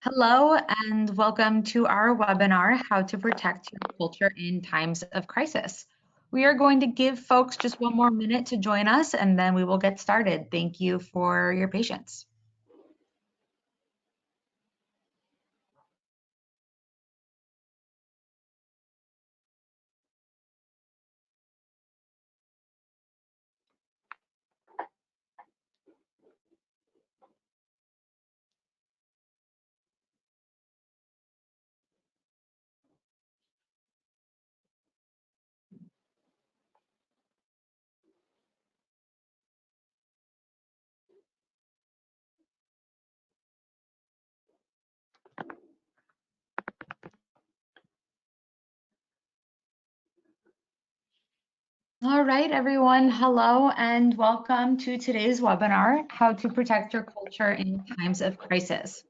Hello and welcome to our webinar, How to Protect Your Culture in Times of Crisis. We are going to give folks just one more minute to join us and then we will get started. Thank you for your patience. All right, everyone. Hello and welcome to today's webinar, How to Protect Your Culture in Times of Crisis.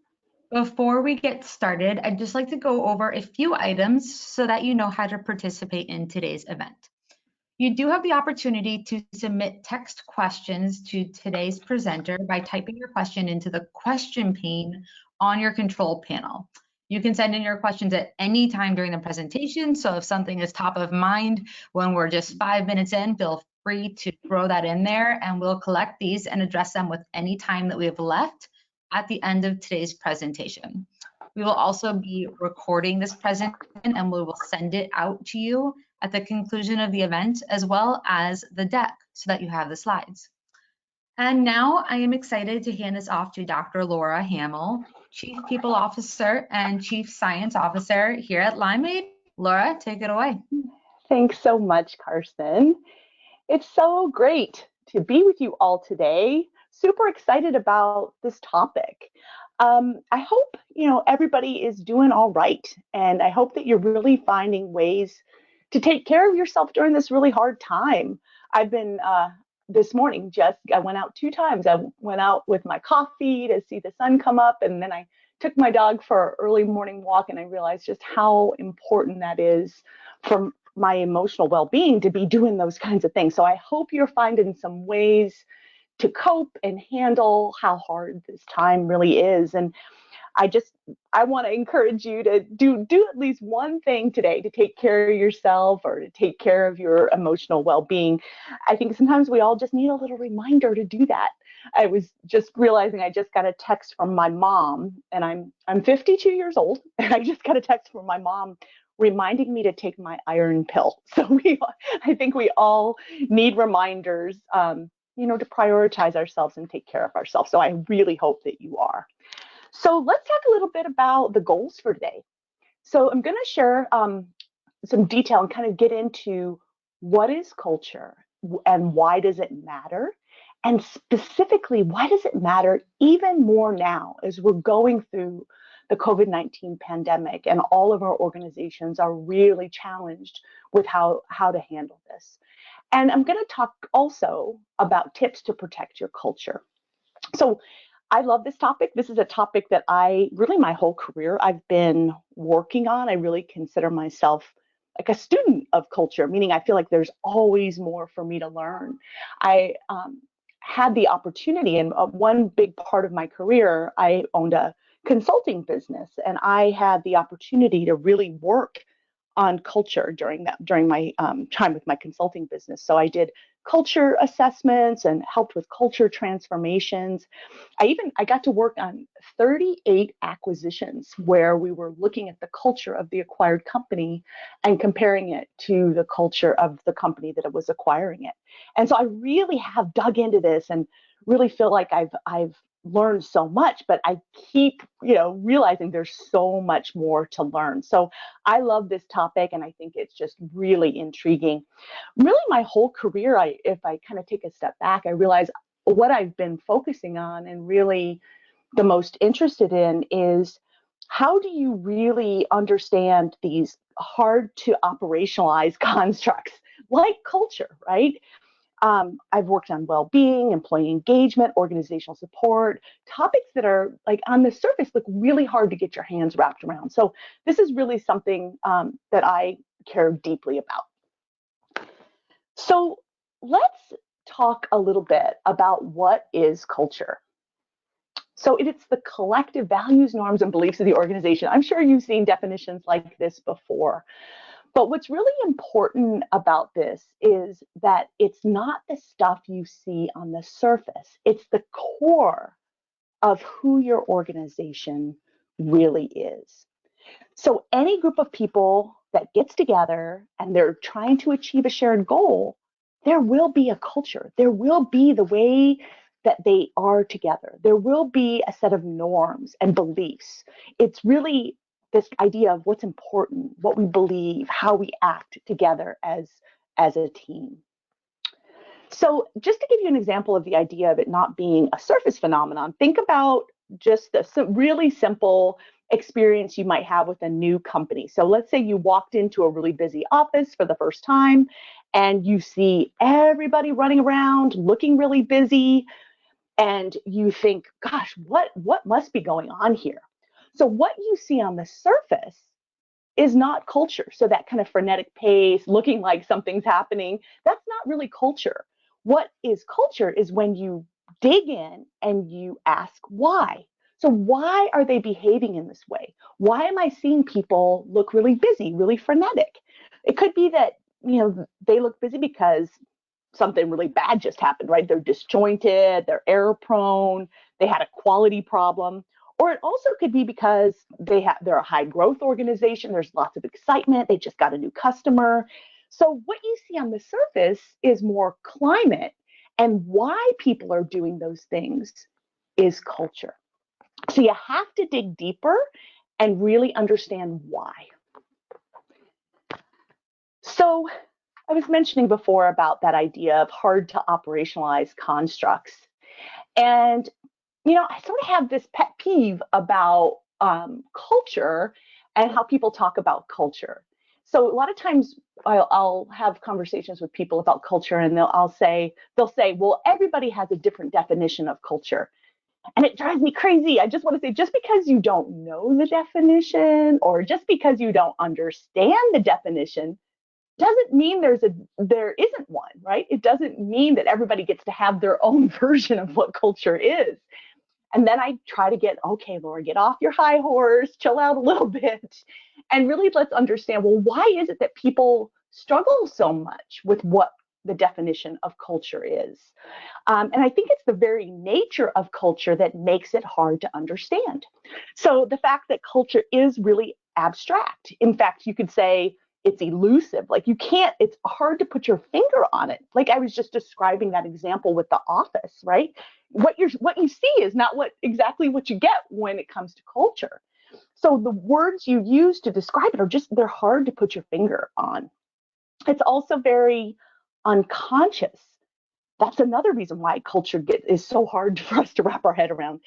Before we get started, I'd just like to go over a few items so that you know how to participate in today's event. You do have the opportunity to submit text questions to today's presenter by typing your question into the question pane on your control panel. You can send in your questions at any time during the presentation, so if something is top of mind when we're just 5 minutes in, feel free to throw that in there and we'll collect these and address them with any time that we have left at the end of today's presentation. We will also be recording this presentation and we will send it out to you at the conclusion of the event, as well as the deck so that you have the slides. And now I am excited to hand this off to Dr. Laura Hamill, Chief People Officer and Chief Science Officer here at Limeade. Laura, take it away. Thanks so much, Carson. It's so great to be with you all today. Super excited about this topic. I hope everybody is doing all right, and I hope that you're really finding ways to take care of yourself during this really hard time. I've been this morning I went out 2 times. I went out with my coffee to see the sun come up, and then I took my dog for an early morning walk, and I realized just how important that is for my emotional well-being to be doing those kinds of things. So I hope you're finding some ways to cope and handle how hard this time really is. And I want to encourage you to do at least one thing today to take care of yourself or to take care of your emotional well-being. I think sometimes we all just need a little reminder to do that. I was just realizing I just got a text from my mom, and I'm 52 years old, and I just got a text from my mom reminding me to take my iron pill. So I think we all need reminders, to prioritize ourselves and take care of ourselves. So I really hope that you are. So let's talk a little bit about the goals for today. So I'm going to share some detail and kind of get into what is culture and why does it matter? And specifically, why does it matter even more now as we're going through the COVID-19 pandemic and all of our organizations are really challenged with how to handle this. And I'm going to talk also about tips to protect your culture. So I love this topic. This is a topic that my whole career, I've been working on. I really consider myself like a student of culture, meaning I feel like there's always more for me to learn. I had the opportunity, and one big part of my career, I owned a consulting business, and I had the opportunity to really work on culture during my time with my consulting business. So I did culture assessments and helped with culture transformations. I got to work on 38 acquisitions where we were looking at the culture of the acquired company and comparing it to the culture of the company that was acquiring it. And so I really have dug into this and really feel like I've learned so much, but I keep, realizing there's so much more to learn. So I love this topic, and I think it's just really intriguing. Really, my whole career, if I kind of take a step back, I realize what I've been focusing on and really the most interested in is how do you really understand these hard to operationalize constructs like culture, right? I've worked on well-being, employee engagement, organizational support, topics that are like on the surface look really hard to get your hands wrapped around. So this is really something that I care deeply about. So let's talk a little bit about what is culture. So it's the collective values, norms, and beliefs of the organization. I'm sure you've seen definitions like this before. But what's really important about this is that it's not the stuff you see on the surface, it's the core of who your organization really is. So, any group of people that gets together and they're trying to achieve a shared goal, there will be a culture. There will be the way that they are together. There will be a set of norms and beliefs. It's really this idea of what's important, what we believe, how we act together as a team. So, just to give you an example of the idea of it not being a surface phenomenon, think about just the really simple experience you might have with a new company. So, let's say you walked into a really busy office for the first time and you see everybody running around looking really busy, and you think, gosh, what must be going on here? So, what you see on the surface is not culture. So that kind of frenetic pace, looking like something's happening, that's not really culture. What is culture is when you dig in and you ask why. So why are they behaving in this way? Why am I seeing people look really busy, really frenetic? It could be that, they look busy because something really bad just happened, right? They're disjointed, they're error prone, they had a quality problem. Or it also could be because they're a high growth organization, there's lots of excitement, they just got a new customer. So what you see on the surface is more climate, and why people are doing those things is culture. So you have to dig deeper and really understand why. So I was mentioning before about that idea of hard to operationalize constructs. And, I sort of have this pet peeve about culture and how people talk about culture. So a lot of times I'll have conversations with people about culture, and they'll say, well, everybody has a different definition of culture. And it drives me crazy. I just want to say, just because you don't know the definition or just because you don't understand the definition doesn't mean there isn't one, right? It doesn't mean that everybody gets to have their own version of what culture is. And then I try to okay, Laura, get off your high horse, chill out a little bit, and really let's understand, well, why is it that people struggle so much with what the definition of culture is? And I think it's the very nature of culture that makes it hard to understand. So the fact that culture is really abstract. In fact, you could say it's elusive. Like it's hard to put your finger on it. Like I was just describing that example with the office, right? What you see is not exactly what you get when it comes to culture. So the words you use to describe it they're hard to put your finger on. It's also very unconscious. That's another reason why culture is so hard for us to wrap our head around,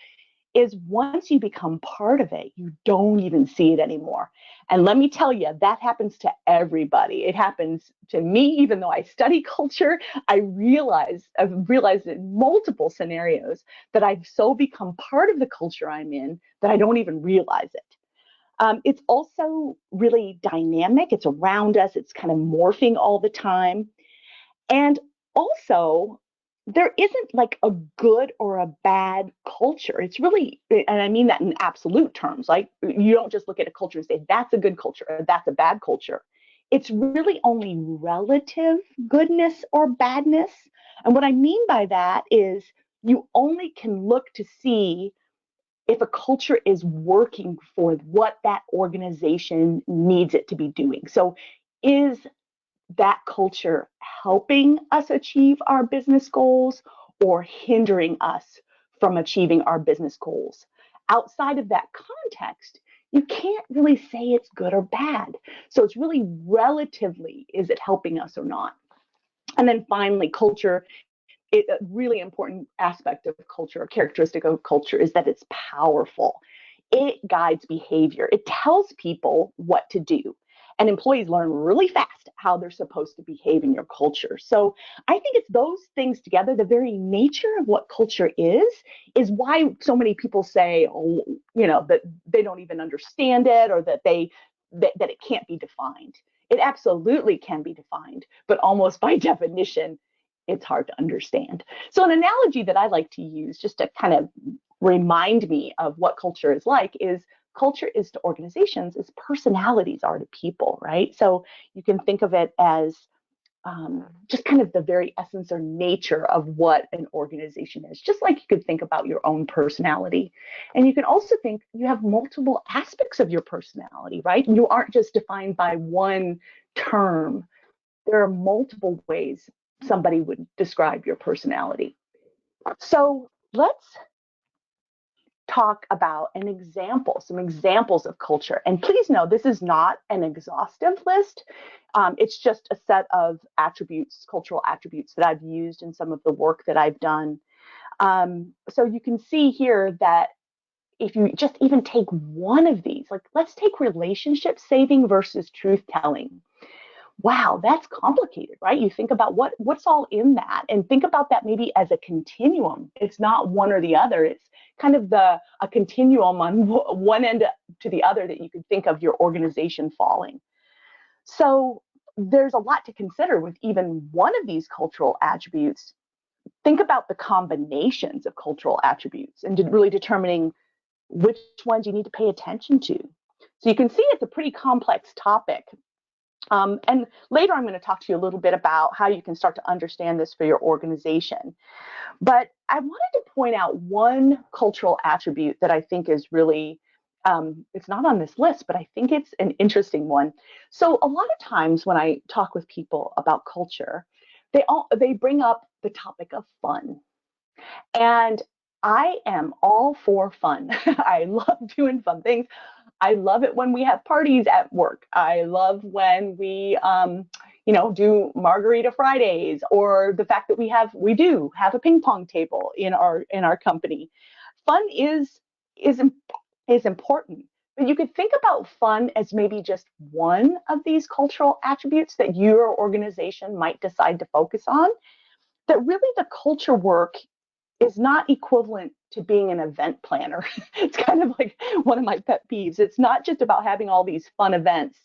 is once you become part of it, you don't even see it anymore. And let me tell you, that happens to everybody. It happens to me, even though I study culture. I've realized in multiple scenarios that I've so become part of the culture I'm in that I don't even realize it. It's also really dynamic. It's around us. It's kind of morphing all the time. And also, there isn't like a good or a bad culture. It's really, and I mean that in absolute terms, like you don't just look at a culture and say, that's a good culture or that's a bad culture. It's really only relative goodness or badness. And what I mean by that is you only can look to see if a culture is working for what that organization needs it to be doing. So, is that culture helping us achieve our business goals or hindering us from achieving our business goals? Outside of that context, you can't really say it's good or bad. So it's really relatively, is it helping us or not? And then finally, culture, a really important aspect of culture, a characteristic of culture, is that it's powerful. It guides behavior. It tells people what to do. And employees learn really fast how they're supposed to behave in your culture. So I think it's those things together, the very nature of what culture is why so many people say, oh, that they don't even understand it, or that it can't be defined. It absolutely can be defined, but almost by definition, it's hard to understand. So an analogy that I like to use just to kind of remind me of what culture is like is culture is to organizations as personalities are to people, right? So you can think of it as just kind of the very essence or nature of what an organization is, just like you could think about your own personality. And you can also think you have multiple aspects of your personality, right? You aren't just defined by one term. There are multiple ways somebody would describe your personality. So let's talk about some examples of culture. And please know this is not an exhaustive list. It's just a set of attributes, cultural attributes that I've used in some of the work that I've done. So you can see here that if you just even take one of these, like let's take relationship saving versus truth telling. Wow, that's complicated, right? You think about what's all in that, and think about that maybe as a continuum. It's not one or the other. It's kind of a continuum on one end to the other that you could think of your organization falling. So there's a lot to consider with even one of these cultural attributes. Think about the combinations of cultural attributes and really determining which ones you need to pay attention to. So you can see it's a pretty complex topic. And later, I'm going to talk to you a little bit about how you can start to understand this for your organization. But I wanted to point out one cultural attribute that I think is really, it's not on this list, but I think it's an interesting one. So a lot of times when I talk with people about culture, they bring up the topic of fun. And I am all for fun. I love doing fun things. I love it when we have parties at work. I love when we, do Margarita Fridays, or the fact that we do have a ping pong table in our company. Fun is is important, but you could think about fun as maybe just one of these cultural attributes that your organization might decide to focus on. That really the culture work is not equivalent to being an event planner. It's kind of like one of my pet peeves. It's not just about having all these fun events,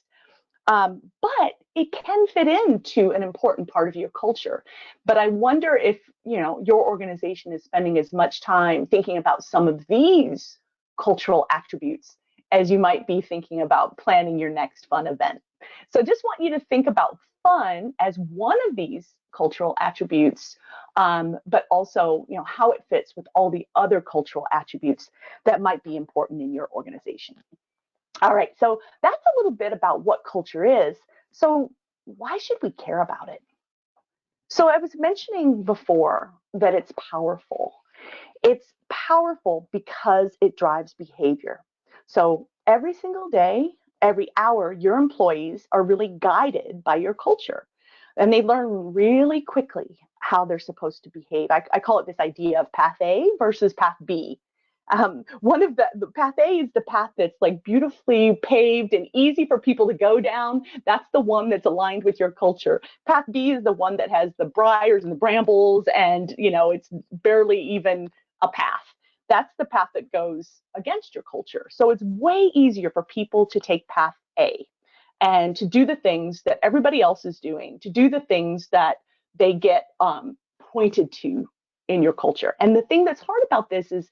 but it can fit into an important part of your culture. But I wonder if your organization is spending as much time thinking about some of these cultural attributes as you might be thinking about planning your next fun event. So just want you to think about fun as one of these cultural attributes, but also how it fits with all the other cultural attributes that might be important in your organization. All right, so that's a little bit about what culture is. So why should we care about it? So I was mentioning before that it's powerful. It's powerful because it drives behavior. So every single day, every hour, your employees are really guided by your culture. And they learn really quickly how they're supposed to behave. I call it this idea of path A versus path B. One of the path A is the path that's like beautifully paved and easy for people to go down. That's the one that's aligned with your culture. Path B is the one that has the briars and the brambles, and it's barely even a path. That's the path that goes against your culture. So it's way easier for people to take path A and to do the things that everybody else is doing, to do the things that they get pointed to in your culture. And the thing that's hard about this is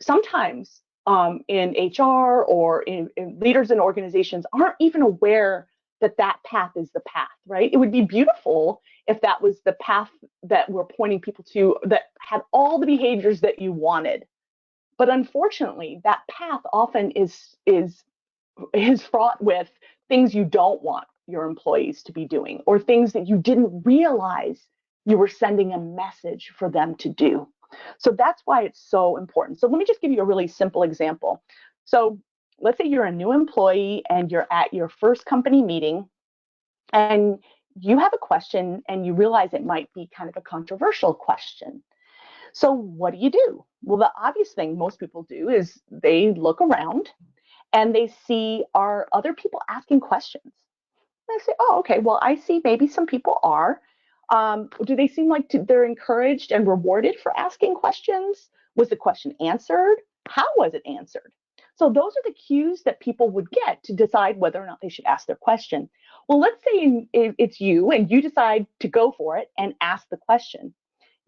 sometimes in HR or in leaders in organizations aren't even aware that that path is the path, right? It would be beautiful if that was the path that we're pointing people to that had all the behaviors that you wanted. But unfortunately, that path often is fraught with things you don't want your employees to be doing, or things that you didn't realize you were sending a message for them to do. So that's why it's so important. So let me just give you a really simple example. So let's say you're a new employee and you're at your first company meeting, and you have a question and you realize it might be kind of a controversial question. So what do? Well, the obvious thing most people do is they look around and they see, are other people asking questions? They say, oh, okay, well, I see maybe some people are. Do they seem like they're encouraged and rewarded for asking questions? Was the question answered? How was it answered? So those are the cues that people would get to decide whether or not they should ask their question. Well, let's say it's you and you decide to go for it and ask the question.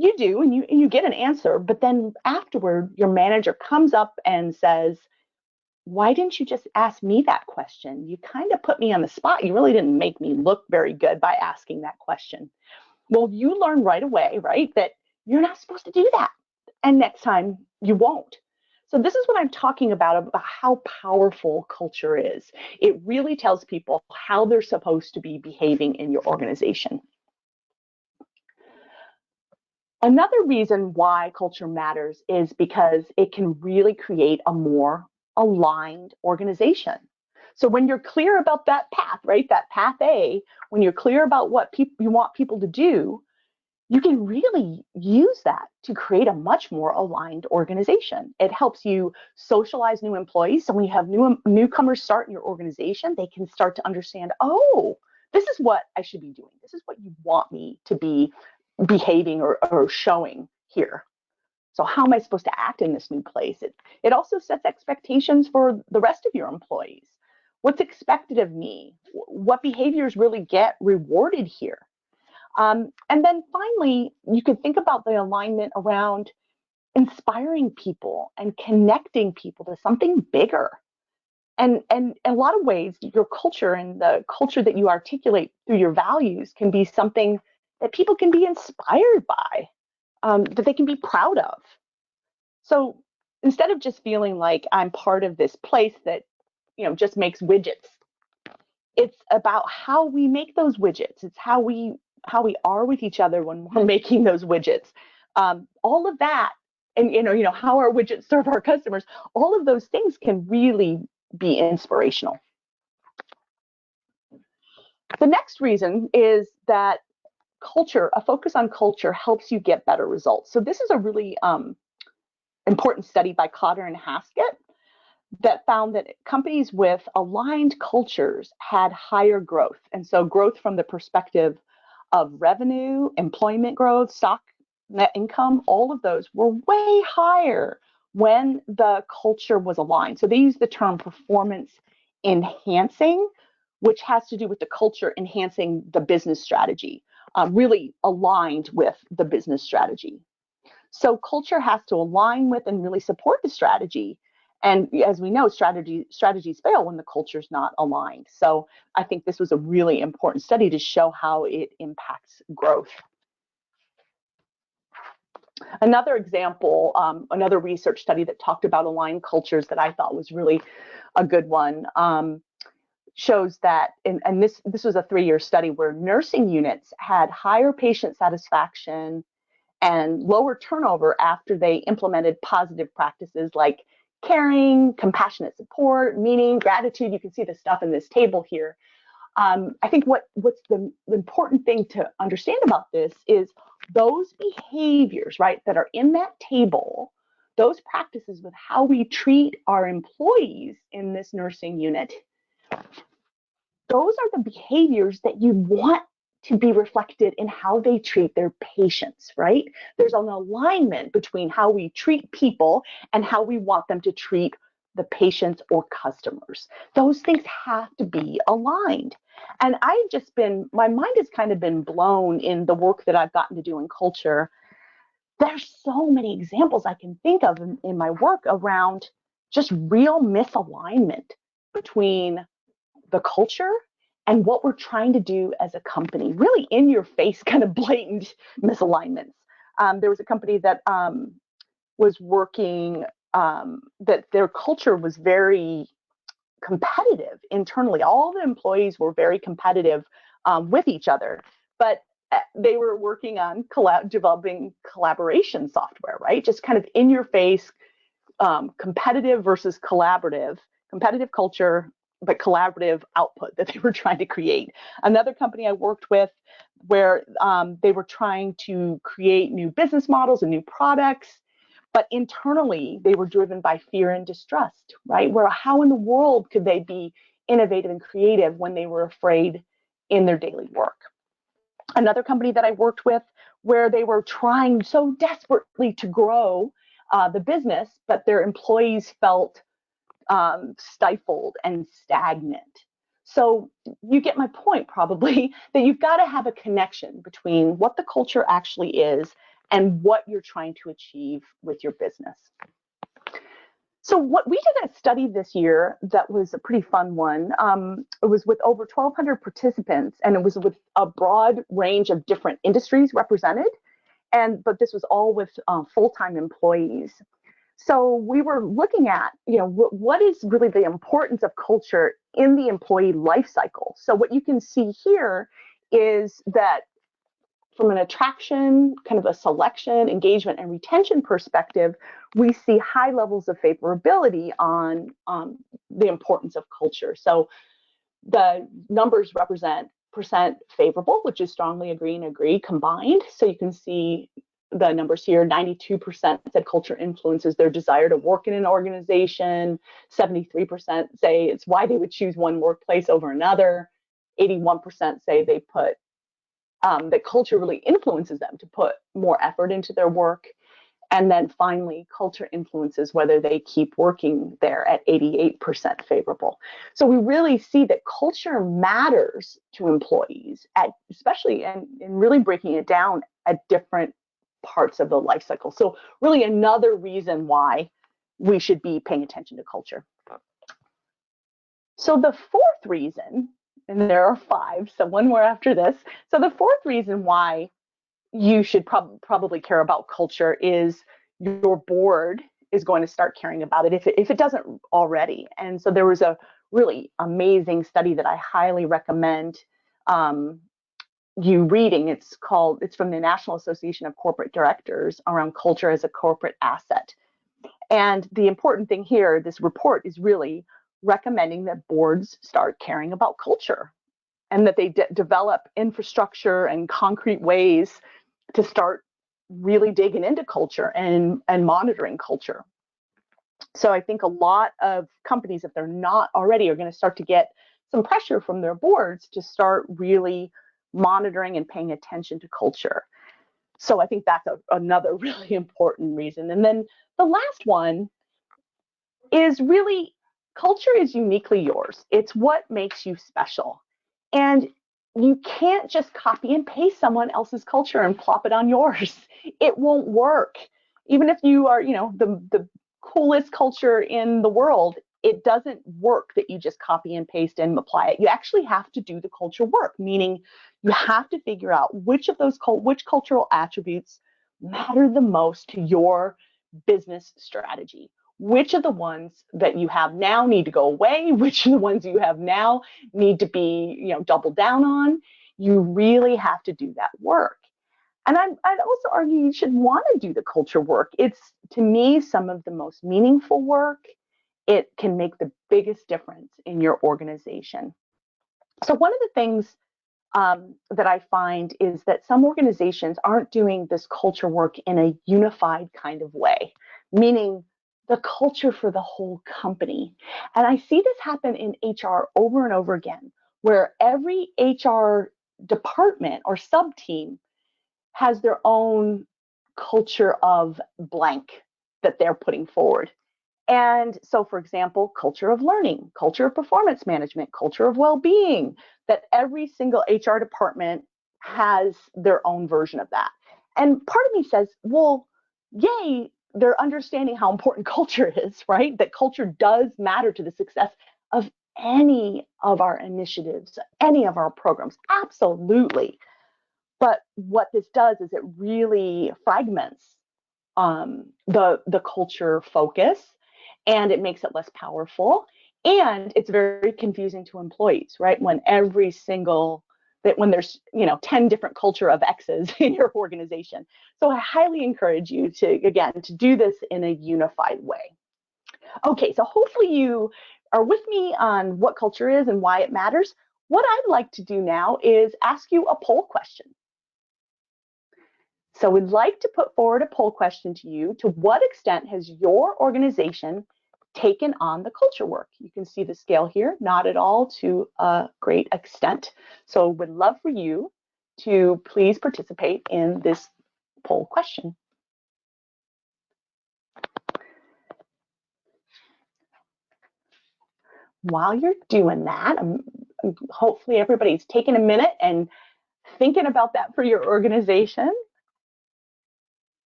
you do, and you get an answer, but then afterward, your manager comes up and says, why didn't you just ask me that question? You kind of put me on the spot. You really didn't make me look very good by asking that question. Well, you learn right away, right, that you're not supposed to do that. And next time you won't. So this is what I'm talking about how powerful culture is. It really tells people how they're supposed to be behaving in your organization. Another reason why culture matters is because it can really create a more aligned organization. So when you're clear about that path, right, that path A, when you're clear about what you want people to do, you can really use that to create a much more aligned organization. It helps you socialize new employees. So when you have newcomers start in your organization, they can start to understand, oh, this is what I should be doing. This is what you want me to be behaving or showing here. So how am I supposed to act in this new place? It also sets expectations for the rest of your employees. What's expected of me? What behaviors really get rewarded here? And then finally, you can think about the alignment around inspiring people and connecting people to something bigger. And in a lot of ways, your culture and the culture that you articulate through your values can be something that people can be inspired by, that they can be proud of. So instead of just feeling like I'm part of this place that, just makes widgets, it's about how we make those widgets. It's how we are with each other when we're making those widgets. All of that, and how our widgets serve our customers. All of those things can really be inspirational. The next reason is that a focus on culture helps you get better results. So this is a really important study by Cotter and Haskett that found that companies with aligned cultures had higher growth. And so growth from the perspective of revenue, employment growth, stock, net income, all of those were way higher when the culture was aligned. So they use the term performance enhancing, which has to do with the culture enhancing the business strategy, really aligned with the business strategy. So culture has to align with and really support the strategy. And as we know, strategies fail when the culture is not aligned. So I think this was a really important study to show how it impacts growth. Another example, another research study that talked about aligned cultures that I thought was really a good one, shows that, and this was a 3-year study where nursing units had higher patient satisfaction and lower turnover after they implemented positive practices like caring, compassionate support, meaning, gratitude. You can see the stuff in this table here. I think what's the important thing to understand about this is those behaviors, right, that are in that table, those practices with how we treat our employees in this nursing unit, those are the behaviors that you want to be reflected in how they treat their patients, right? There's an alignment between how we treat people and how we want them to treat the patients or customers. Those things have to be aligned. And my mind has kind of been blown in the work that I've gotten to do in culture. There's so many examples I can think of in my work around just real misalignment between the culture and what we're trying to do as a company, really in your face, kind of blatant misalignments. There was a company that was working, that their culture was very competitive internally. All the employees were very competitive with each other, but they were working on developing collaboration software, right? Just kind of in your face, competitive versus competitive culture, but collaborative output that they were trying to create. Another company I worked with where they were trying to create new business models and new products, but internally they were driven by fear and distrust, right? Where how in the world could they be innovative and creative when they were afraid in their daily work? Another company that I worked with where they were trying so desperately to grow the business, but their employees felt stifled and stagnant. So you get my point probably that you've got to have a connection between what the culture actually is and what you're trying to achieve with your business. So what we did a study this year that was a pretty fun one. It was with over 1,200 participants, and it was with a broad range of different industries represented. But this was all with full-time employees. So we were looking at, what is really the importance of culture in the employee life cycle. So what you can see here is that from an attraction, kind of a selection, engagement, and retention perspective, we see high levels of favorability on the importance of culture. So the numbers represent percent favorable, which is strongly agree and agree combined. So you can see the numbers here. 92% said culture influences their desire to work in an organization. 73% say it's why they would choose one workplace over another. 81% say they put that culture really influences them to put more effort into their work. And then finally, culture influences whether they keep working there at 88% favorable. So we really see that culture matters to employees, especially and really breaking it down at different parts of the life cycle. So really another reason why we should be paying attention to culture. So the fourth reason, and there are five, so one more after this. So the fourth reason why you should probably care about culture is your board is going to start caring about it if it doesn't already. And so there was a really amazing study that I highly recommend you reading. It's from the National Association of Corporate Directors around culture as a corporate asset. And the important thing here, this report is really recommending that boards start caring about culture and that they develop infrastructure and concrete ways to start really digging into culture and monitoring culture. So I think a lot of companies, if they're not already, are going to start to get some pressure from their boards to start really monitoring and paying attention to culture. So I think that's another really important reason. And then the last one is really culture is uniquely yours. It's what makes you special. And you can't just copy and paste someone else's culture and plop it on yours. It won't work. Even if you are, the coolest culture in the world, it doesn't work that you just copy and paste and apply it. You actually have to do the culture work, meaning you have to figure out which cultural attributes matter the most to your business strategy. Which of the ones that you have now need to go away? Which of the ones you have now need to be, doubled down on? You really have to do that work. And I'd also argue you should want to do the culture work. It's, to me, some of the most meaningful work. It can make the biggest difference in your organization. So one of the things that I find is that some organizations aren't doing this culture work in a unified kind of way, meaning the culture for the whole company. And I see this happen in HR over and over again, where every HR department or sub team has their own culture of blank that they're putting forward. And so, for example, culture of learning, culture of performance management, culture of well-being, that every single HR department has their own version of that. And part of me says, well, yay, they're understanding how important culture is, right? That culture does matter to the success of any of our initiatives, any of our programs, absolutely. But what this does is it really fragments the culture focus, and it makes it less powerful, and it's very confusing to employees, right? When when there's 10 different culture of X's in your organization. So I highly encourage you to do this in a unified way. Okay, so hopefully you are with me on what culture is and why it matters. What I'd like to do now is ask you a poll question. So we'd like to put forward a poll question to you. To what extent has your organization taken on the culture work? You can see the scale here, not at all to a great extent. So we'd love for you to please participate in this poll question. While you're doing that, hopefully everybody's taking a minute and thinking about that for your organization.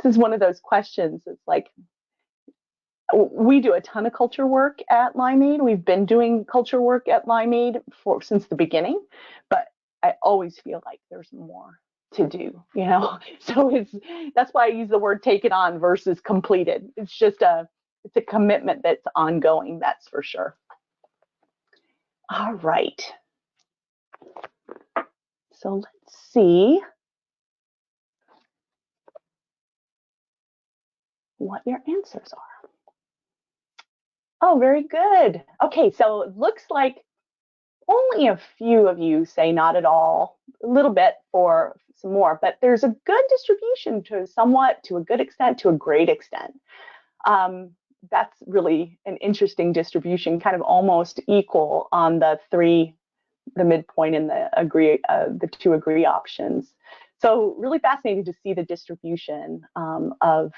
This is one of those questions. It's like we do a ton of culture work at Limeade. We've been doing culture work at Limeade since the beginning, but I always feel like there's more to do, you know? So that's why I use the word taken on versus completed. It's a commitment that's ongoing, that's for sure. All right. So let's see what your answers are. Oh, very good. Okay, so it looks like only a few of you say not at all, a little bit for some more, but there's a good distribution to a good extent, to a great extent. That's really an interesting distribution, kind of almost equal on the midpoint and the two agree options. So really fascinating to see the distribution of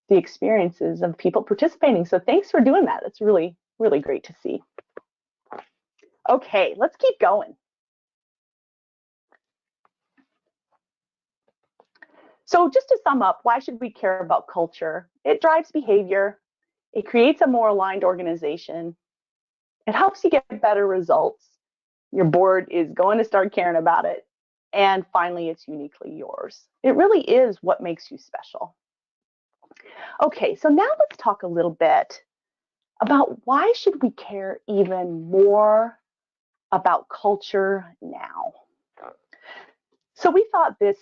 the experiences of people participating. So thanks for doing that. It's really, really great to see. Okay, let's keep going. So just to sum up, why should we care about culture? It drives behavior. It creates a more aligned organization. It helps you get better results. Your board is going to start caring about it. And finally, it's uniquely yours. It really is what makes you special. Okay, so now let's talk a little bit about why should we care even more about culture now. So we thought this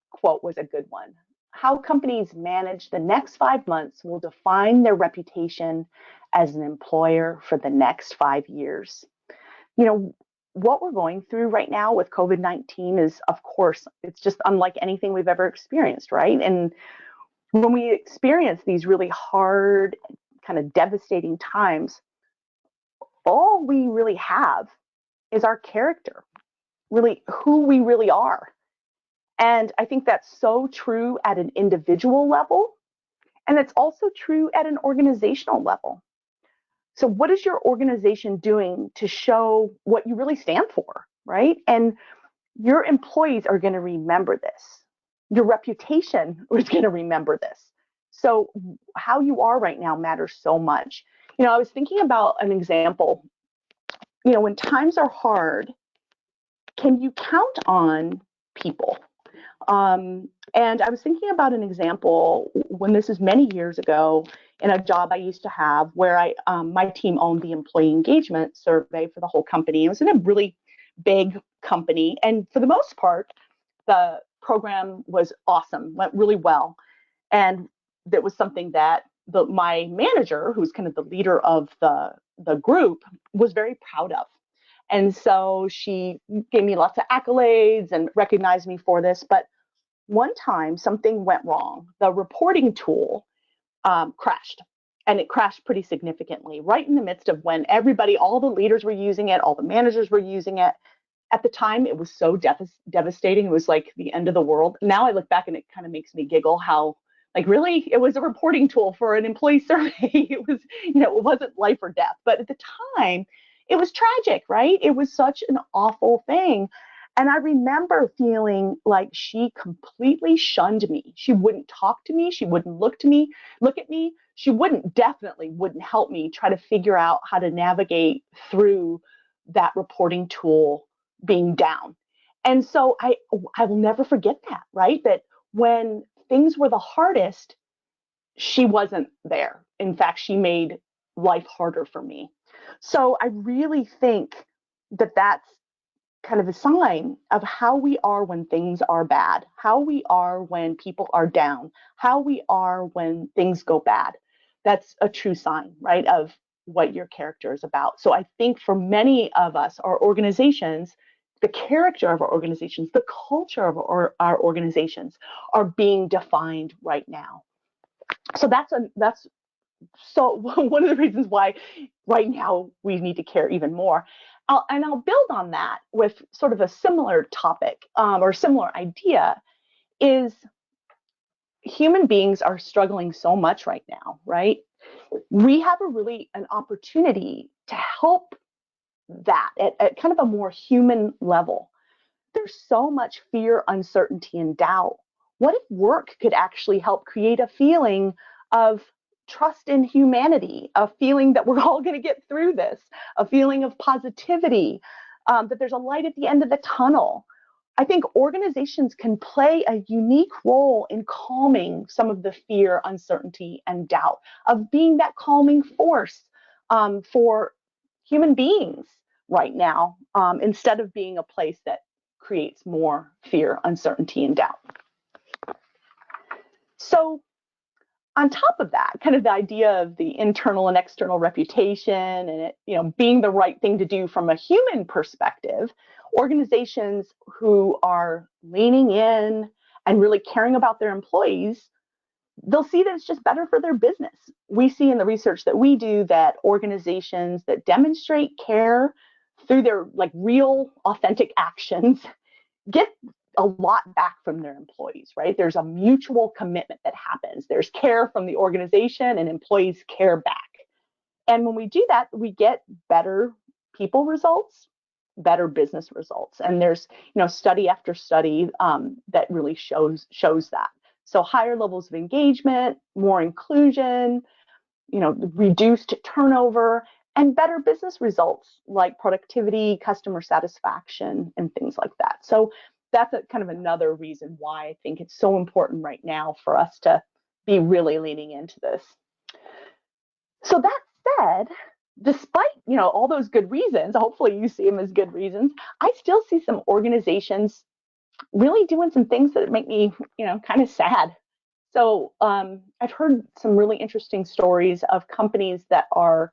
quote was a good one. How companies manage the next 5 months will define their reputation as an employer for the next 5 years. You know, what we're going through right now with COVID-19 is, of course, it's just unlike anything we've ever experienced, right? And when we experience these really hard, kind of devastating times, all we really have is our character, really who we really are. And I think that's so true at an individual level, and it's also true at an organizational level. So, what is your organization doing to show what you really stand for, right? And your employees are going to remember this. Your reputation is going to remember this. So, how you are right now matters so much. You know, I was thinking about an example. You know, when times are hard, can you count on people? And I was thinking about an example when this is many years ago in a job I used to have where my team owned the employee engagement survey for the whole company. It was in a really big company, and for the most part, the program was awesome, went really well, and that was something that my manager, who's kind of the leader of the group, was very proud of. And so she gave me lots of accolades and recognized me for this. But one time something went wrong. The reporting tool crashed, and it crashed pretty significantly right in the midst of when all the leaders were using it, all the managers were using it. At the time, it was so devastating. It was like the end of the world. Now I look back and it kind of makes me giggle how, like, really, it was a reporting tool for an employee survey. It was, it wasn't life or death. But at the time, it was tragic, right? It was such an awful thing. And I remember feeling like she completely shunned me. She wouldn't talk to me. She wouldn't look at me. She definitely wouldn't help me try to figure out how to navigate through that reporting tool being down. And so I will never forget that, right? That when things were the hardest, she wasn't there. In fact, she made life harder for me. So I really think that that's kind of a sign of how we are when things are bad, how we are when people are down, how we are when things go bad. That's a true sign, right, of what your character is about. So I think for many of us, our organizations, the character of our organizations, the culture of our organizations are being defined right now. So that's so one of the reasons why right now we need to care even more. I'll build on that with sort of a similar topic or similar idea is human beings are struggling so much right now, right? We have an opportunity to help that at kind of a more human level. There's so much fear, uncertainty, and doubt. What if work could actually help create a feeling of trust in humanity, a feeling that we're all going to get through this, a feeling of positivity, that there's a light at the end of the tunnel? I think organizations can play a unique role in calming some of the fear, uncertainty, and doubt, of being that calming force for human beings right now, instead of being a place that creates more fear, uncertainty, and doubt. So, on top of that, kind of the idea of the internal and external reputation and it, being the right thing to do from a human perspective, organizations who are leaning in and really caring about their employees, they'll see that it's just better for their business. We see in the research that we do that organizations that demonstrate care through their like real authentic actions get a lot back from their employees, right? There's a mutual commitment that happens. There's care from the organization and employees care back. And when we do that, we get better people results, better business results. And there's, study after study that really shows that. So higher levels of engagement, more inclusion, reduced turnover, and better business results like productivity, customer satisfaction, and things like that. So that's kind of another reason why I think it's so important right now for us to be really leaning into this. So that said, despite all those good reasons, hopefully you see them as good reasons, I still see some organizations really doing some things that make me kind of sad. So I've heard some really interesting stories of companies that are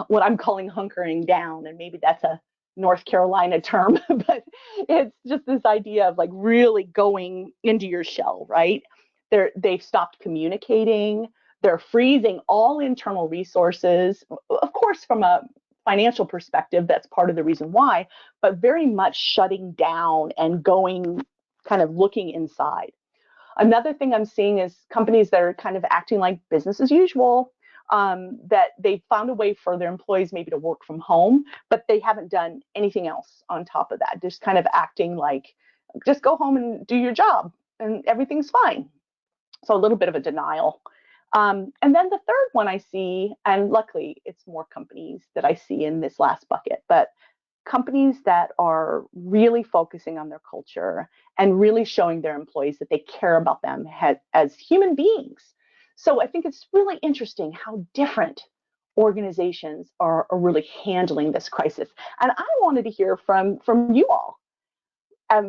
what I'm calling hunkering down, and maybe that's a North Carolina term, but it's just this idea of like really going into your shell, right? They've stopped communicating. They're freezing all internal resources. Of course, from a financial perspective, that's part of the reason why, but very much shutting down and going kind of looking inside. Another thing I'm seeing is companies that are kind of acting like business as usual, that they found a way for their employees maybe to work from home, but they haven't done anything else on top of that. Just kind of acting like, just go home and do your job and everything's fine. So a little bit of a denial. And then the third one I see, and luckily it's more companies that I see in this last bucket, but companies that are really focusing on their culture and really showing their employees that they care about them as human beings. So I think it's really interesting how different organizations are really handling this crisis. And I wanted to hear from you all.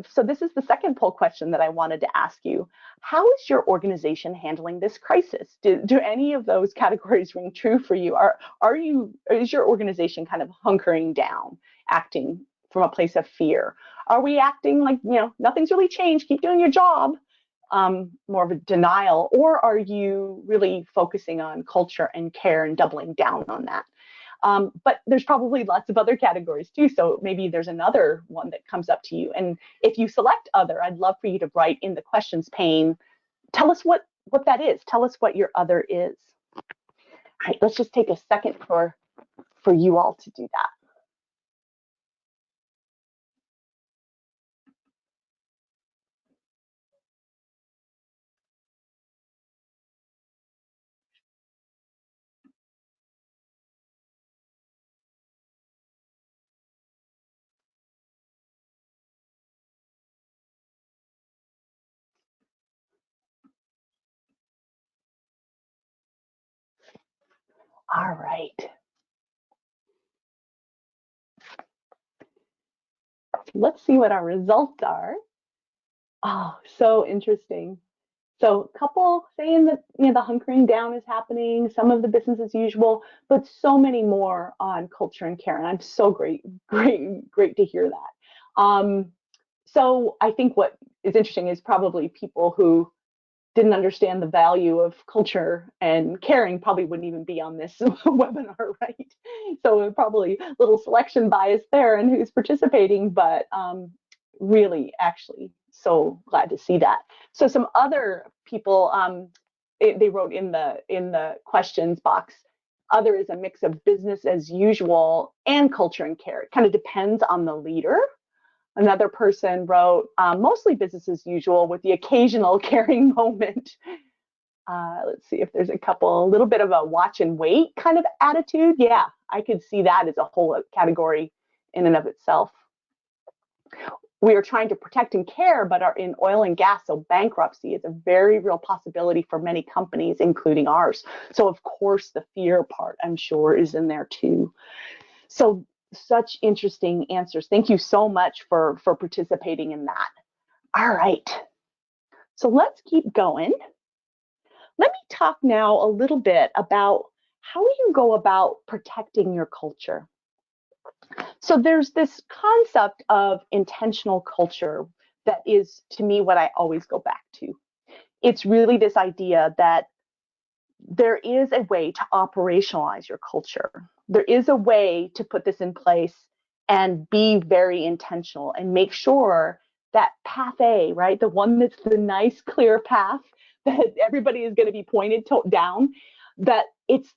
So this is the second poll question that I wanted to ask you. How is your organization handling this crisis? Do any of those categories ring true for you? Is your organization kind of hunkering down, acting from a place of fear? Are we acting like, nothing's really changed, keep doing your job, more of a denial? Or are you really focusing on culture and care and doubling down on that? But there's probably lots of other categories too. So maybe there's another one that comes up to you. And if you select other, I'd love for you to write in the questions pane. Tell us what that is. Tell us what your other is. All right, let's just take a second for you all to do that. All right. Let's see what our results are. Oh, so interesting. So a couple saying that the hunkering down is happening, some of the business as usual, but so many more on culture and care. And I'm so great to hear that. So I think what is interesting is probably people who didn't understand the value of culture and caring probably wouldn't even be on this webinar, right? So probably a little selection bias there and who's participating, but really actually so glad to see that. So some other people, they wrote in the questions box, other is a mix of business as usual and culture and care. It kind of depends on the leader. Another person wrote, mostly business as usual with the occasional caring moment. Let's see if there's a couple, a little bit of a watch and wait kind of attitude. Yeah, I could see that as a whole category in and of itself. We are trying to protect and care, but are in oil and gas, so bankruptcy is a very real possibility for many companies, including ours. So, of course, the fear part, I'm sure, is in there too. So, such interesting answers. Thank you so much for participating in that. All right. So, let's keep going. Let me talk now a little bit about how you go about protecting your culture. So there's this concept of intentional culture that is, to me, what I always go back to. It's really this idea that there is a way to operationalize your culture. There is a way to put this in place and be very intentional and make sure that path A, right, the one that's the nice, clear path that everybody is going to be pointed down, that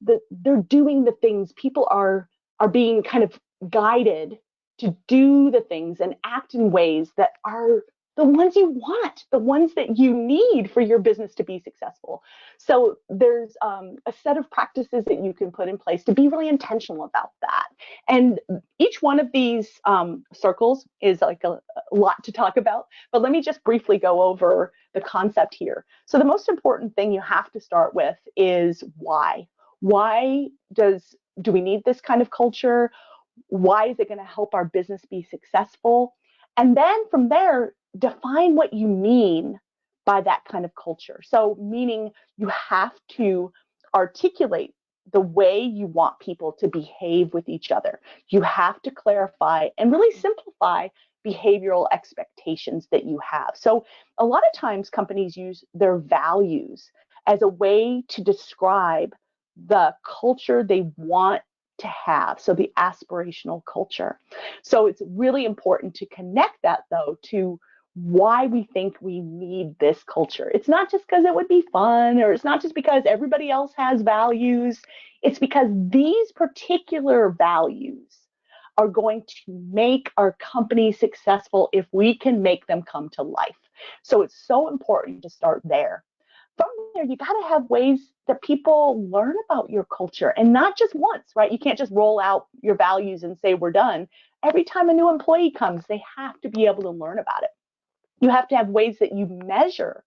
they're doing the things. People are being kind of guided to do the things and act in ways that are the ones you want, the ones that you need for your business to be successful. So there's a set of practices that you can put in place to be really intentional about that. And each one of these circles is like a lot to talk about, but let me just briefly go over the concept here. So the most important thing you have to start with is why. Why do we need this kind of culture? Why is it going to help our business be successful? And then from there, define what you mean by that kind of culture. So, meaning you have to articulate the way you want people to behave with each other. You have to clarify and really simplify behavioral expectations that you have. So, a lot of times companies use their values as a way to describe the culture they want to have. So, the aspirational culture. So, it's really important to connect that, though, to why we think we need this culture. It's not just because it would be fun, or it's not just because everybody else has values. It's because these particular values are going to make our company successful if we can make them come to life. So it's so important to start there. From there, you got to have ways that people learn about your culture, and not just once, right? You can't just roll out your values and say we're done. Every time a new employee comes, they have to be able to learn about it. You have to have ways that you measure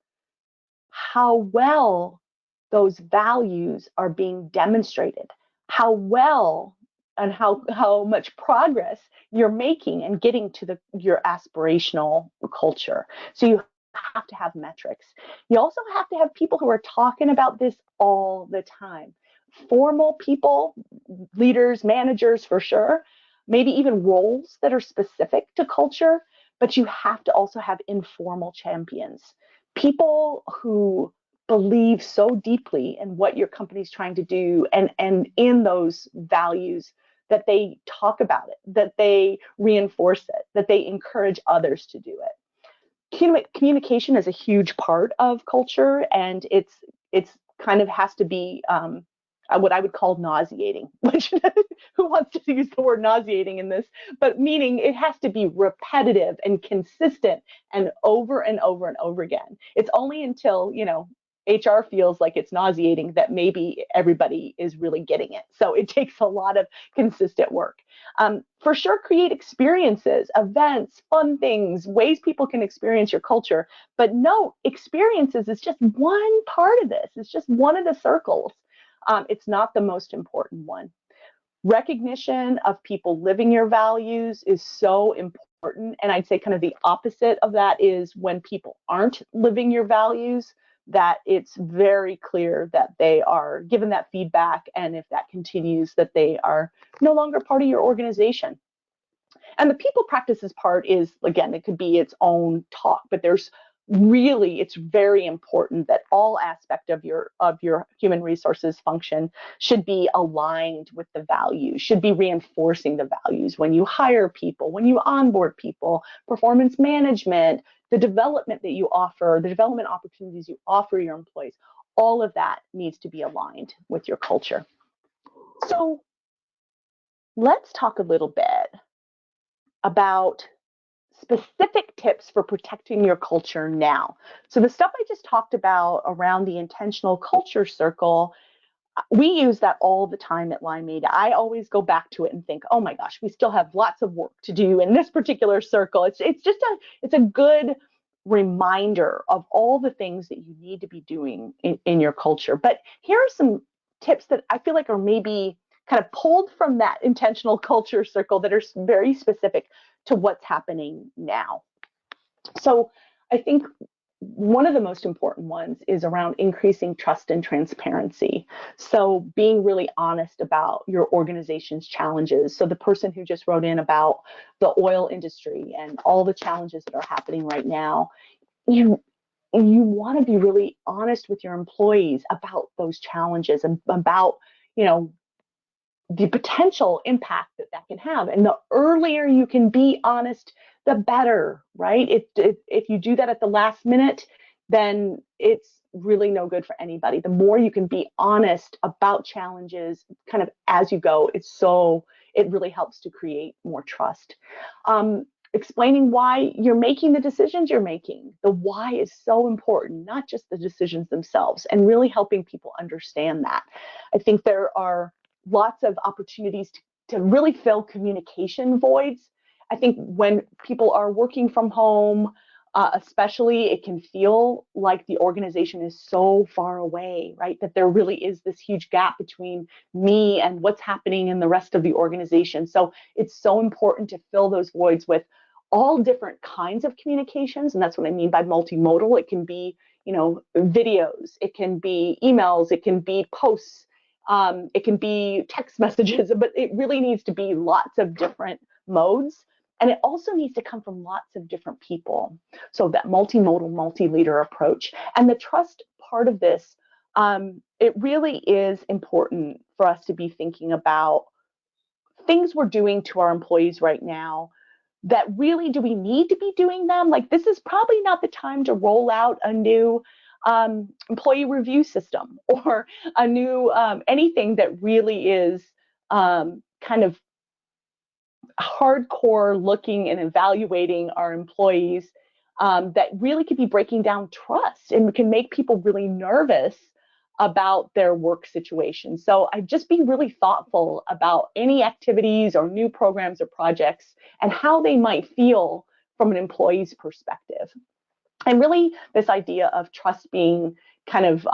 how well those values are being demonstrated, how well and how much progress you're making and getting to your aspirational culture. So you have to have metrics. You also have to have people who are talking about this all the time. Formal people, leaders, managers for sure, maybe even roles that are specific to culture, but you have to also have informal champions, people who believe so deeply in what your company's trying to do and in those values that they talk about it, that they reinforce it, that they encourage others to do it. Communication is a huge part of culture, and it's kind of has to be what I would call nauseating, which who wants to use the word nauseating in this, but meaning it has to be repetitive and consistent and over and over and over again. It's only until, HR feels like it's nauseating that maybe everybody is really getting it. So it takes a lot of consistent work. For sure, create experiences, events, fun things, ways people can experience your culture. But no, experiences is just one part of this. It's just one of the circles. It's not the most important one. Recognition of people living your values is so important. And I'd say kind of the opposite of that is when people aren't living your values, that it's very clear that they are given that feedback. And if that continues, that they are no longer part of your organization. And the people practices part is, again, it could be its own talk, but it's very important that all aspect of your human resources function should be aligned with the values, should be reinforcing the values when you hire people, when you onboard people, performance management, the development that you offer, the development opportunities you offer your employees. All of that needs to be aligned with your culture. So let's talk a little bit about specific tips for protecting your culture now. So the stuff I just talked about around the intentional culture circle, we use that all the time at Limeade. I always go back to it and think, oh my gosh, we still have lots of work to do in this particular circle. It's a good reminder of all the things that you need to be doing in your culture. But here are some tips that I feel like are maybe kind of pulled from that intentional culture circle that are very specific to what's happening now. So I think one of the most important ones is around increasing trust and transparency. So being really honest about your organization's challenges. So the person who just wrote in about the oil industry and all the challenges that are happening right now, you you want to be really honest with your employees about those challenges and about, you know, the potential impact that that can have. And the earlier you can be honest, the better, right? If you do that at the last minute, then it's really no good for anybody. The more you can be honest about challenges kind of as you go, it really helps to create more trust. Explaining why you're making the decisions you're making. The why is so important, not just the decisions themselves, and really helping people understand that. I think there are lots of opportunities to really fill communication voids. I think when people are working from home, especially, it can feel like the organization is so far away, right? That there really is this huge gap between me and what's happening in the rest of the organization. So it's so important to fill those voids with all different kinds of communications. And that's what I mean by multimodal. It can be, videos, it can be emails, it can be posts, it can be text messages, but it really needs to be lots of different modes. And it also needs to come from lots of different people. So that multimodal, multi-leader approach. And the trust part of this, it really is important for us to be thinking about things we're doing to our employees right now that really do we need to be doing them? Like, this is probably not the time to roll out a new employee review system or a new anything that really is kind of hardcore looking and evaluating our employees, that really could be breaking down trust and can make people really nervous about their work situation. So I just be really thoughtful about any activities or new programs or projects and how they might feel from an employee's perspective. And really this idea of trust being kind of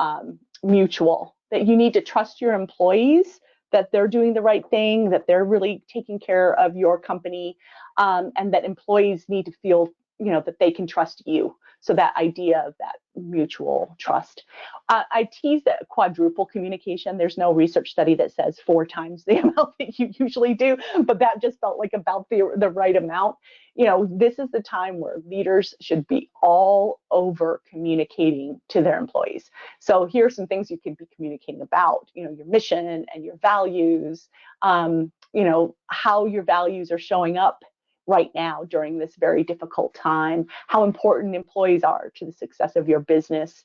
mutual, that you need to trust your employees that they're doing the right thing, that they're really taking care of your company, and that employees need to feel, that they can trust you. So that idea of that mutual trust. I tease that quadruple communication. There's no research study that says 4 times the amount that you usually do, but that just felt like about the right amount. This is the time where leaders should be all over communicating to their employees. So here are some things you could be communicating about, your mission and your values, how your values are showing up right now during this very difficult time, how important employees are to the success of your business.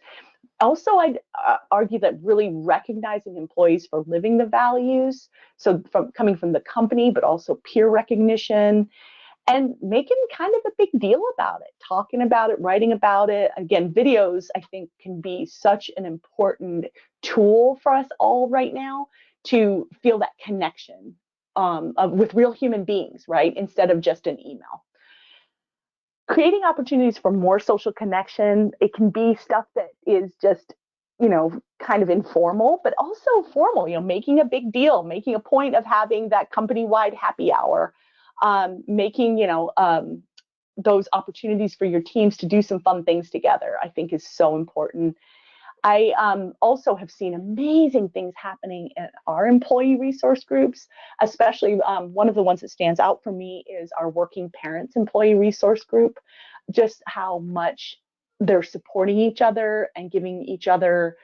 Also, I'd argue that really recognizing employees for living the values, so coming from the company, but also peer recognition, and making kind of a big deal about it, talking about it, writing about it. Again, videos, I think, can be such an important tool for us all right now to feel that connection with real human beings, right? Instead of just an email. Creating opportunities for more social connection. It can be stuff that is just, kind of informal, but also formal, making a big deal, making a point of having that company-wide happy hour, making, those opportunities for your teams to do some fun things together, I think is so important. I also have seen amazing things happening in our employee resource groups, especially one of the ones that stands out for me is our working parents employee resource group, just how much they're supporting each other and giving each other,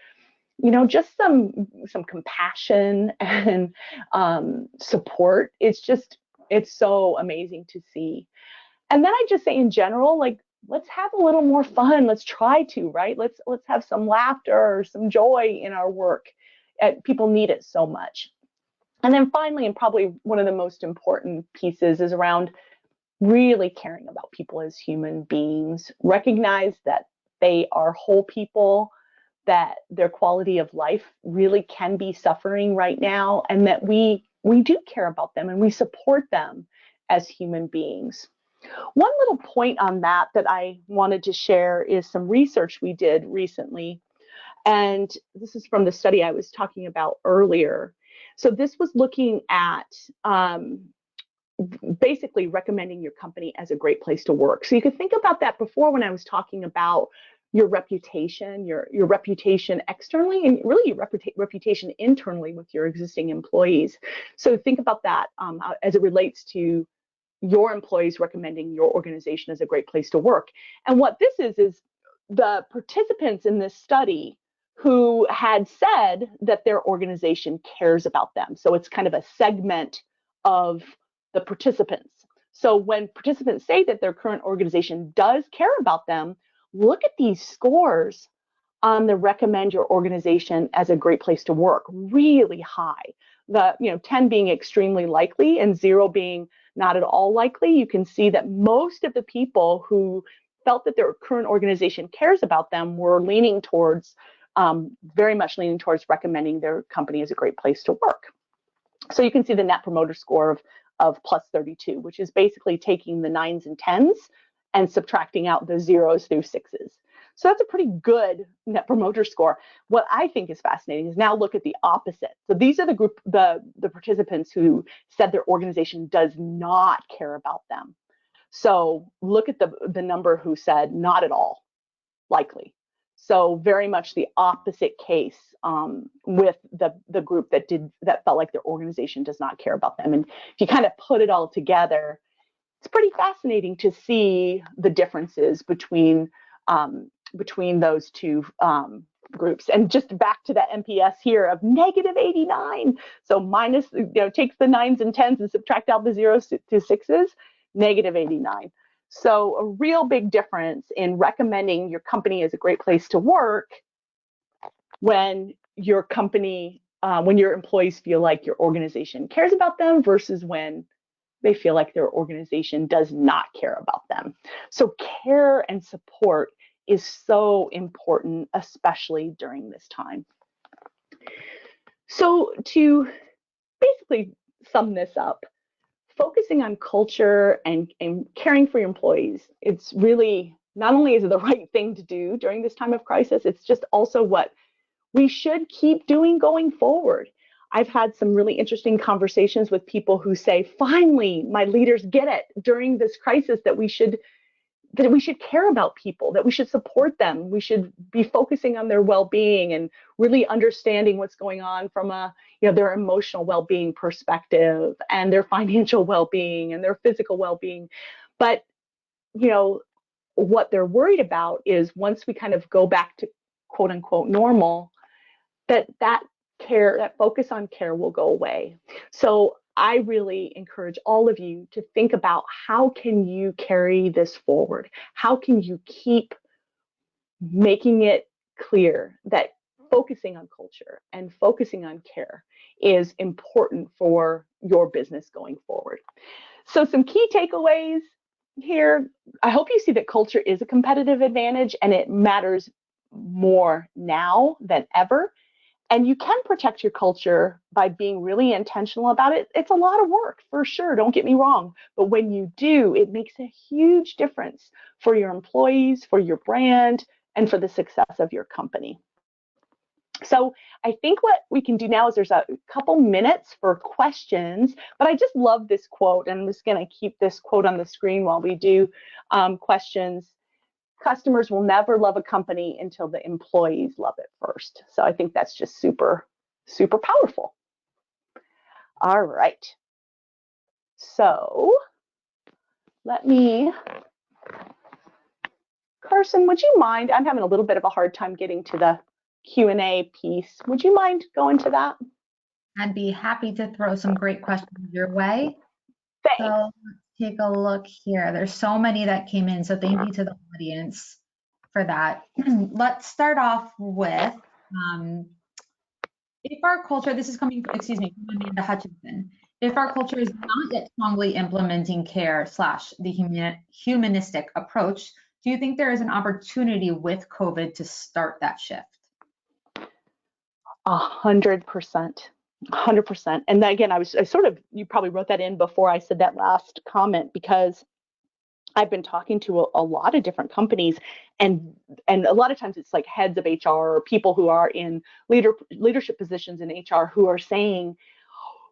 just some compassion and support. It's so amazing to see. And then I just say in general, like, let's have a little more fun. Let's try to, right? Let's have some laughter or some joy in our work. People need it so much. And then finally, and probably one of the most important pieces is around really caring about people as human beings, recognize that they are whole people, that their quality of life really can be suffering right now, and that we do care about them and we support them as human beings. One little point on that that I wanted to share is some research we did recently, and this is from the study I was talking about earlier. So this was looking at basically recommending your company as a great place to work. So you could think about that before when I was talking about your reputation, your reputation externally, and really your reputation internally with your existing employees. So think about that as it relates to your employees recommending your organization as a great place to work. And what this is the participants in this study who had said that their organization cares about them. So it's kind of a segment of the participants. So when participants say that their current organization does care about them, look at these scores on the recommend your organization as a great place to work, really high. The 10 being extremely likely and 0 being not at all likely. You can see that most of the people who felt that their current organization cares about them were leaning towards, very much leaning towards recommending their company as a great place to work. So you can see the net promoter score of plus 32, which is basically taking the 9s and 10s and subtracting out the 0s through 6s. So that's a pretty good net promoter score. What I think is fascinating is now look at the opposite. So these are the participants who said their organization does not care about them. So look at the number who said not at all likely. So very much the opposite case with the group that felt like their organization does not care about them. And if you kind of put it all together, it's pretty fascinating to see the differences between those two groups. And just back to that NPS here of negative 89. So minus, takes the 9s and 10s and subtract out the 0s to 6s, negative 89. So a real big difference in recommending your company as a great place to work when your company, when your employees feel like your organization cares about them versus when they feel like their organization does not care about them. So care and support is so important, especially during this time. So to basically sum this up, focusing on culture and caring for your employees, it's really not only is it the right thing to do during this time of crisis, it's just also what we should keep doing going forward. I've had some really interesting conversations with people who say, finally, my leaders get it during this crisis that we should care about people, that we should support them. We should be focusing on their well-being and really understanding what's going on from their emotional well-being perspective and their financial well-being and their physical well-being. But, what they're worried about is once we kind of go back to quote unquote normal, that care, that focus on care will go away. So I really encourage all of you to think about how can you carry this forward? How can you keep making it clear that focusing on culture and focusing on care is important for your business going forward? So some key takeaways here. I hope you see that culture is a competitive advantage and it matters more now than ever. And you can protect your culture by being really intentional about it. It's a lot of work, for sure, don't get me wrong. But when you do, it makes a huge difference for your employees, for your brand, and for the success of your company. So I think what we can do now is there's a couple minutes for questions, but I just love this quote, and I'm just going to keep this quote on the screen while we do questions. Customers will never love a company until the employees love it first. So I think that's just super, super powerful. All right. So Carson, would you mind? I'm having a little bit of a hard time getting to the Q&A piece. Would you mind going to that? I'd be happy to throw some great questions your way. Thanks. So let's take a look here. There's so many that came in, so thank you to the audience for that. Let's start off with if our culture, this is coming, excuse me, from Amanda Hutchinson. If our culture is not yet strongly implementing care slash the humanistic approach, do you think there is an opportunity with COVID to start that shift? 100%. 100%. And again, you probably wrote that in before I said that last comment, because I've been talking to a lot of different companies, and a lot of times it's like heads of HR or people who are in leadership positions in HR who are saying,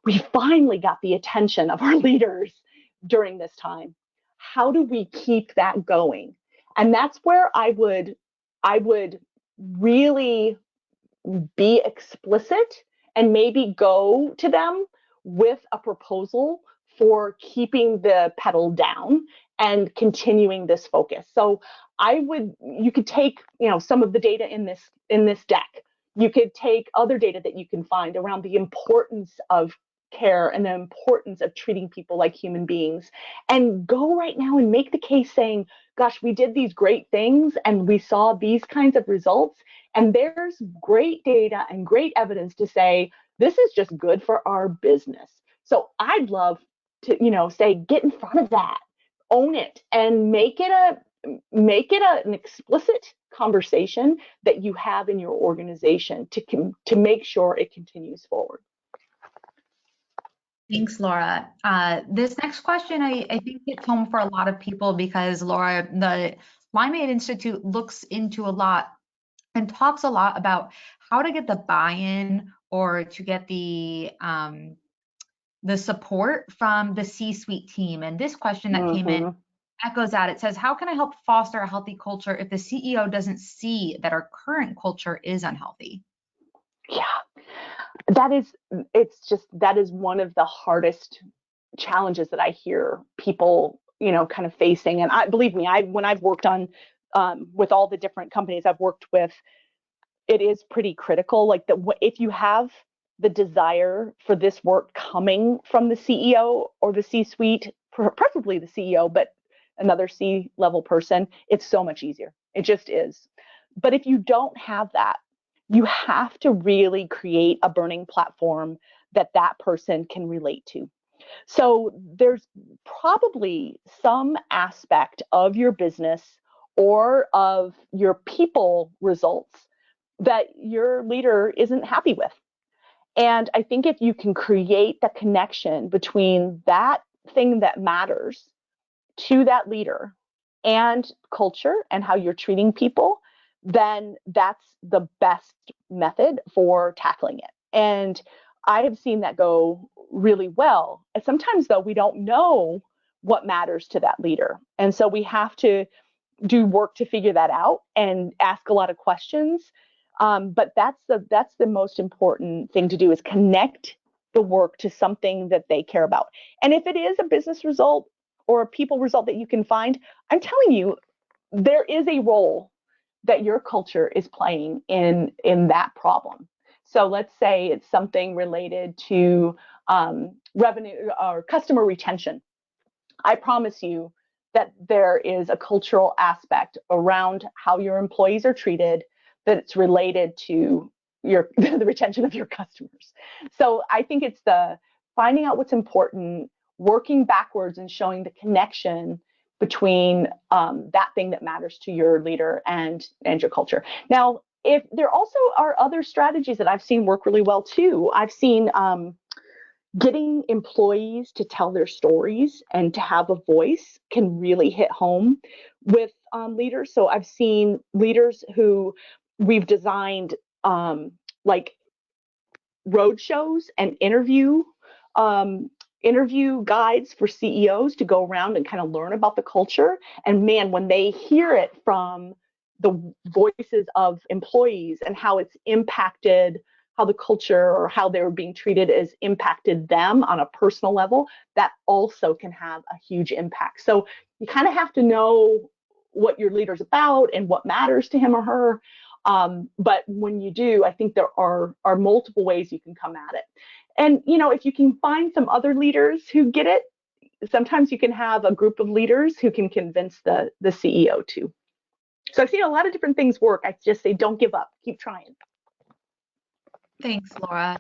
we finally got the attention of our leaders during this time. How do we keep that going? And that's where I would really be explicit and maybe go to them with a proposal for keeping the pedal down and continuing this focus. So you could take, some of the data in this deck. You could take other data that you can find around the importance of care and the importance of treating people like human beings, and go right now and make the case saying, gosh, we did these great things and we saw these kinds of results, and there's great data and great evidence to say this is just good for our business. So I'd love to, say, get in front of that, own it, and make it an explicit conversation that you have in your organization to make sure it continues forward. Thanks, Laura. This next question, I think hits home for a lot of people because, Laura, the Limeade Institute looks into a lot and talks a lot about how to get the buy-in or to get the support from the C-suite team. And this question that came in echoes that. It says, how can I help foster a healthy culture if the CEO doesn't see that our current culture is unhealthy? Yeah, that is one of the hardest challenges that I hear people, kind of facing. And believe me, when I've worked on with all the different companies I've worked with, it is pretty critical. Like if you have the desire for this work coming from the CEO or the C-suite, preferably the CEO, but another C-level person, it's so much easier. It just is. But if you don't have that, you have to really create a burning platform that person can relate to. So there's probably some aspect of your business or of your people results that your leader isn't happy with. And I think if you can create the connection between that thing that matters to that leader and culture and how you're treating people, then that's the best method for tackling it. And I have seen that go really well. And sometimes, though, we don't know what matters to that leader. And so we have to do work to figure that out and ask a lot of questions. But that's the most important thing to do, is connect the work to something that they care about. And if it is a business result or a people result that you can find, I'm telling you, there is a role that your culture is playing in that problem. So let's say it's something related to revenue or customer retention. I promise you that there is a cultural aspect around how your employees are treated that it's related to the retention of your customers. So I think it's the finding out what's important, working backwards and showing the connection between that thing that matters to your leader and your culture. Now, if there also are other strategies that I've seen work really well too. I've seen getting employees to tell their stories and to have a voice can really hit home with leaders. So I've seen leaders who we've designed like road shows and interview guides for CEOs to go around and kind of learn about the culture. And man, when they hear it from the voices of employees and how it's impacted, how the culture or how they were being treated has impacted them on a personal level, that also can have a huge impact. So you kind of have to know what your leader's about and what matters to him or her. But when you do, I think there are multiple ways you can come at it. And, if you can find some other leaders who get it, sometimes you can have a group of leaders who can convince the CEO too. So I've seen a lot of different things work. I just say, don't give up, keep trying. Thanks, Laura.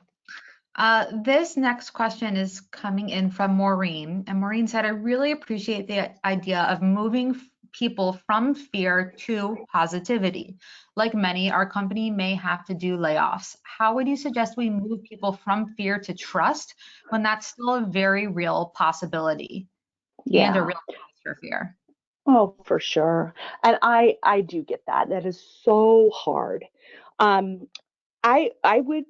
This next question is coming in from Maureen, and Maureen said, I really appreciate the idea of moving people from fear to positivity. Like many, our company may have to do layoffs. How would you suggest we move people from fear to trust when that's still a very real possibility and a Yeah. real cause for fear? Oh, for sure. And I do get that. That is so hard. Um, I would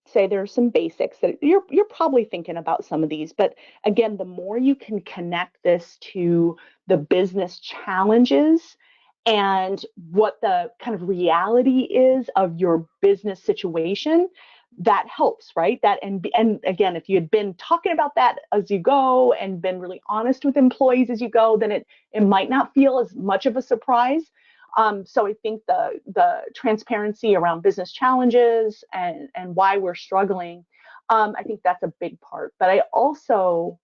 say there are some basics that you're probably thinking about some of these, but again, the more you can connect this to the business challenges and what the kind of reality is of your business situation, that helps, right? That and again, if you had been talking about that as you go and been really honest with employees as you go, then it might not feel as much of a surprise. So I think the transparency around business challenges and why we're struggling, I think that's a big part. But I also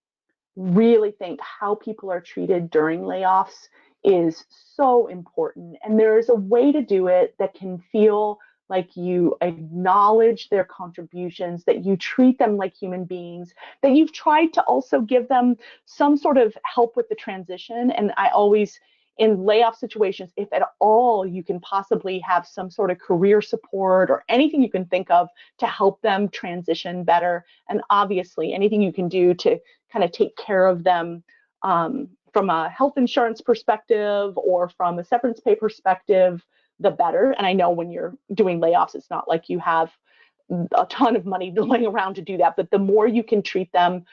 really think how people are treated during layoffs is so important. And there is a way to do it that can feel like you acknowledge their contributions, that you treat them like human beings, that you've tried to also give them some sort of help with the transition. And I always, in layoff situations, if at all you can possibly have some sort of career support or anything you can think of to help them transition better. And obviously, anything you can do to kind of take care of them from a health insurance perspective or from a severance pay perspective, the better. And I know when you're doing layoffs, it's not like you have a ton of money laying around to do that, but the more you can treat them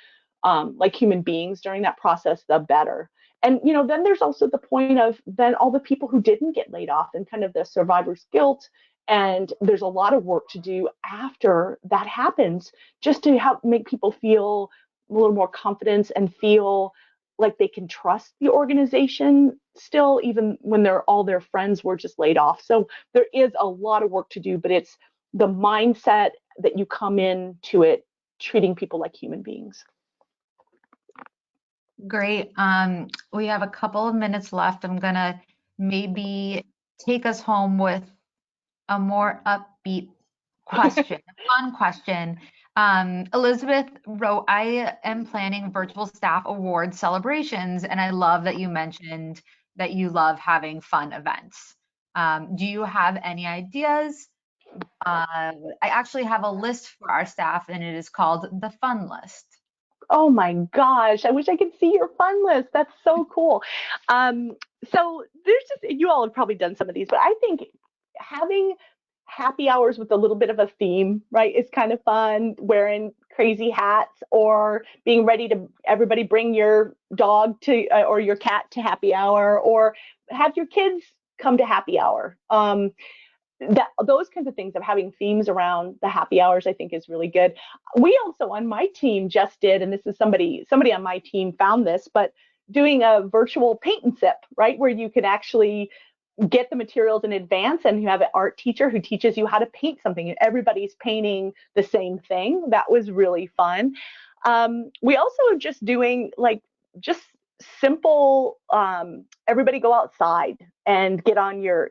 like human beings during that process, the better. And then there's also the point of then all the people who didn't get laid off and kind of the survivor's guilt. And there's a lot of work to do after that happens, just to help make people feel a little more confidence and feel like they can trust the organization still, even when all their friends were just laid off. So there is a lot of work to do, but it's the mindset that you come into it treating people like human beings. Great. We have a couple of minutes left. I'm gonna maybe take us home with a more upbeat question, a fun question. Elizabeth wrote, I am planning virtual staff award celebrations, and I love that you mentioned that you love having fun events. Do you have any ideas? I actually have a list for our staff, and it is called the Fun List. Oh my gosh, I wish I could see your fun list. That's so cool. Um, so there's just, you all have probably done some of these, but I think having happy hours with a little bit of a theme, right, is kind of fun. Wearing crazy hats or being ready to everybody bring your dog to or your cat to happy hour or have your kids come to happy hour. That those kinds of things of having themes around the happy hours I think is really good. We also on my team just did, and this is somebody on my team found this, but doing a virtual paint and sip, right, where you could actually get the materials in advance and you have an art teacher who teaches you how to paint something and everybody's painting the same thing. That was really fun. We also are just doing like just simple everybody go outside and get on your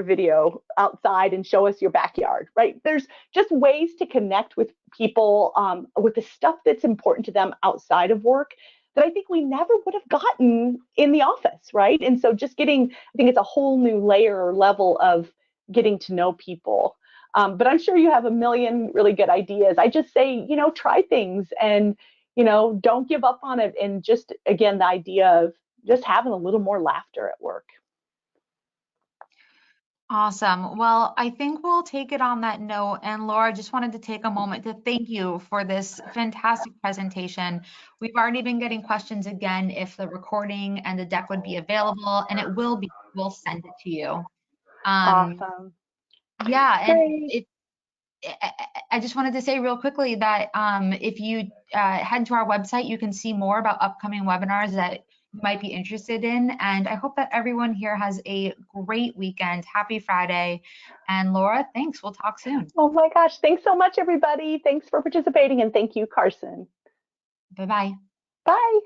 video outside and show us your backyard, right? There's just ways to connect with people with the stuff that's important to them outside of work that I think we never would have gotten in the office, right? And so just getting, I think it's a whole new layer or level of getting to know people. But I'm sure you have a million really good ideas. I just say, try things and, don't give up on it. And just, again, the idea of just having a little more laughter at work. Awesome. Well, I think we'll take it on that note. And Laura, just wanted to take a moment to thank you for this fantastic presentation. We've already been getting questions again if the recording and the deck would be available, and it will be. We'll send it to you. Um, Awesome. yeah, and Great. I just wanted to say real quickly that if you head to our website, you can see more about upcoming webinars that you might be interested in. And I hope that everyone here has a great weekend. Happy Friday. And Laura, thanks. We'll talk soon. Oh my gosh. Thanks so much, everybody. Thanks for participating. And thank you, Carson. Bye bye. Bye.